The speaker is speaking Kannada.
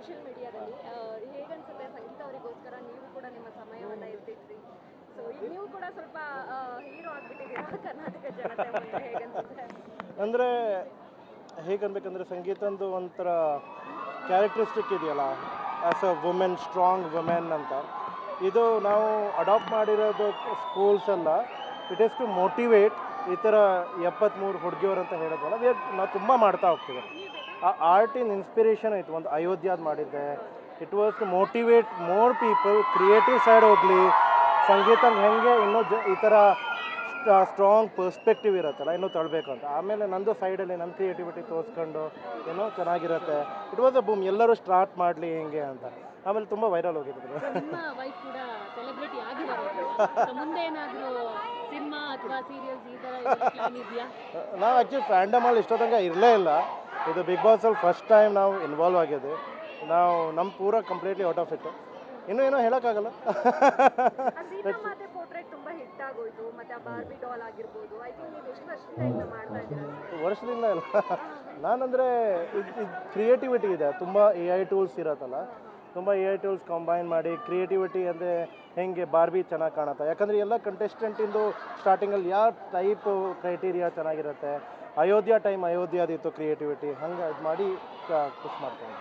ಸೋಷಿಯಲ್ ಮೀಡಿಯಾದಲ್ಲಿ ಹೇಗನ್ಸುತ್ತೆ ಸಂಗೀತ ಅವರಿಗೋಸ್ಕರ ನೀವು ಕೂಡ ನಿಮ್ಮ ಸಮಯವನ್ನು ಎತ್ತಿಟ್ರಿ. ಸೊ ಈಗ ನೀವು ಕೂಡ ಸ್ವಲ್ಪ ಹೀರೋ ಆಗಿಬಿಟ್ಟಿದ್ದೀರಾ ಕರ್ನಾಟಕ ಜನತೆ ಮುಂದೆ, ಹೇಗನ್ಸುತ್ತೆ? ಅಂದರೆ ಹೇಗನ್ಬೇಕಂದ್ರೆ ಸಂಗೀತಂದು ಒಂಥರ ಕ್ಯಾರೆಕ್ಟರಿಸ್ಟಿಕ್ ಇದೆಯಲ್ಲ, as a women, strong women ಅಂತ. ಇದು ನಾವು ಅಡಾಪ್ಟ್ ಮಾಡಿರೋದು ಸ್ಕೂಲ್ಸೆಲ್ಲ ಇಟ್ ಈಸ್ ಟು ಮೋಟಿವೇಟ್ ಈ ಥರ 73 ಹುಡುಗಿಯರು ಅಂತ ಹೇಳೋದಲ್ಲ, ನಾವು ತುಂಬ ಮಾಡ್ತಾ ಹೋಗ್ತೀವಿ. ಆ ಆರ್ಟಿನ ಇನ್ಸ್ಪಿರೇಷನ್ ಆಯಿತು. ಒಂದು ಅಯೋಧ್ಯಾದ ಮಾಡಿದ್ದೆ, it was to motivate more people. Creative side ಹೋಗಲಿ, ಸಂಗೀತ ಹೆಂಗೆ ಇನ್ನೂ ಈ ಥರ ಸ್ಟ್ರಾಂಗ್ ಪರ್ಸ್ಪೆಕ್ಟಿವ್ ಇರುತ್ತಲ್ಲ ಇನ್ನೂ ತಳಬೇಕು ಅಂತ. ಆಮೇಲೆ ನಂದು ಸೈಡಲ್ಲಿ ನನ್ನ ಕ್ರಿಯೇಟಿವಿಟಿ ತೋರಿಸ್ಕೊಂಡು ಏನೋ ಚೆನ್ನಾಗಿರುತ್ತೆ. ಇಟ್ ವಾಸ್ ಅ ಬೂಮ್, ಎಲ್ಲರೂ ಸ್ಟಾರ್ಟ್ ಮಾಡಲಿ ಹೆಂಗೆ ಅಂತ. ಆಮೇಲೆ ತುಂಬ ವೈರಲ್ ಹೋಗಿದ್ರು. ನಿಮ್ಮ ವೈಫ್ ಕೂಡ ಸೆಲೆಬ್ರಿಟಿ ಆಗಿದ್ದಾರೆ, ಮುಂದೆ ಏನಾದರೂ ಸಿನಿಮಾ ಅಥವಾ ಸೀರಿಯಲ್ಸ್ ಈ ಥರ ಪ್ಲಾನ್ ಇದೆಯಾ? ನಾವು ಆ್ಯಕ್ಚುಲಿ ಫ್ಯಾಂಡಮಲ್ಲಿ ಇಷ್ಟೊತ್ತಂಗ ಇರಲೇ ಇಲ್ಲ. ಇದು ಬಿಗ್ ಬಾಸಲ್ಲಿ ಫಸ್ಟ್ ಟೈಮ್ ನಾವು ಇನ್ವಾಲ್ವ್ ಆಗಿದೆ. ನಾವು ನಮ್ಮ ಪೂರ ಕಂಪ್ಲೀಟ್ಲಿ ಔಟ್ ಆಫ್ ಇಟ್. ಇನ್ನೂ ಏನೋ ಹೇಳೋಕ್ಕಾಗಲ್ಲ. ಮತ್ತೆ ಪೋರ್ಟ್ರೇಟ್ ತುಂಬ ಹಿಟ್ ಆಗೋಯ್ತು, ಮತ್ತೆ ಆ ಬಾರ್ಬಿ ಡಾಲ್ ಆಗಿರ್ಬೋದು. ಐ ಥಿಂಕ್ ನೀವು ಎಷ್ಟು ವರ್ಷದಿಂದ ಇದನ್ನ ಮಾಡ್ತಾ ಇದ್ದೀರಾ? ವರ್ಷದಿಂದ ಇಲ್ಲ. ನಾನಂದರೆ ಕ್ರಿಯೇಟಿವಿಟಿ ಇದೆ, ತುಂಬ AI ಟೂಲ್ಸ್ ಇರತ್ತಲ್ಲ, ತುಂಬ AI ಟೂಲ್ಸ್ ಕಂಬೈನ್ ಮಾಡಿ ಕ್ರಿಯೇಟಿವಿಟಿ ಅಂದರೆ ಹೆಂಗೆ ಬಾರ್ಬಿ ಚೆನ್ನಾಗಿ ಕಾಣುತ್ತೆ. ಯಾಕಂದರೆ ಎಲ್ಲ ಕಂಟೆಸ್ಟೆಂಟಿಂದು ಸ್ಟಾರ್ಟಿಂಗಲ್ಲಿ ಯಾವ ಟೈಪ್ ಕ್ರೈಟೀರಿಯಾ ಚೆನ್ನಾಗಿರುತ್ತೆ. ಅಯೋಧ್ಯದಿತ್ತು ಕ್ರಿಯೇಟಿವಿಟಿ, ಹಂಗೆ ಇದು ಮಾಡಿ ಖುಷಿ ಮಾಡ್ತೀನಿ.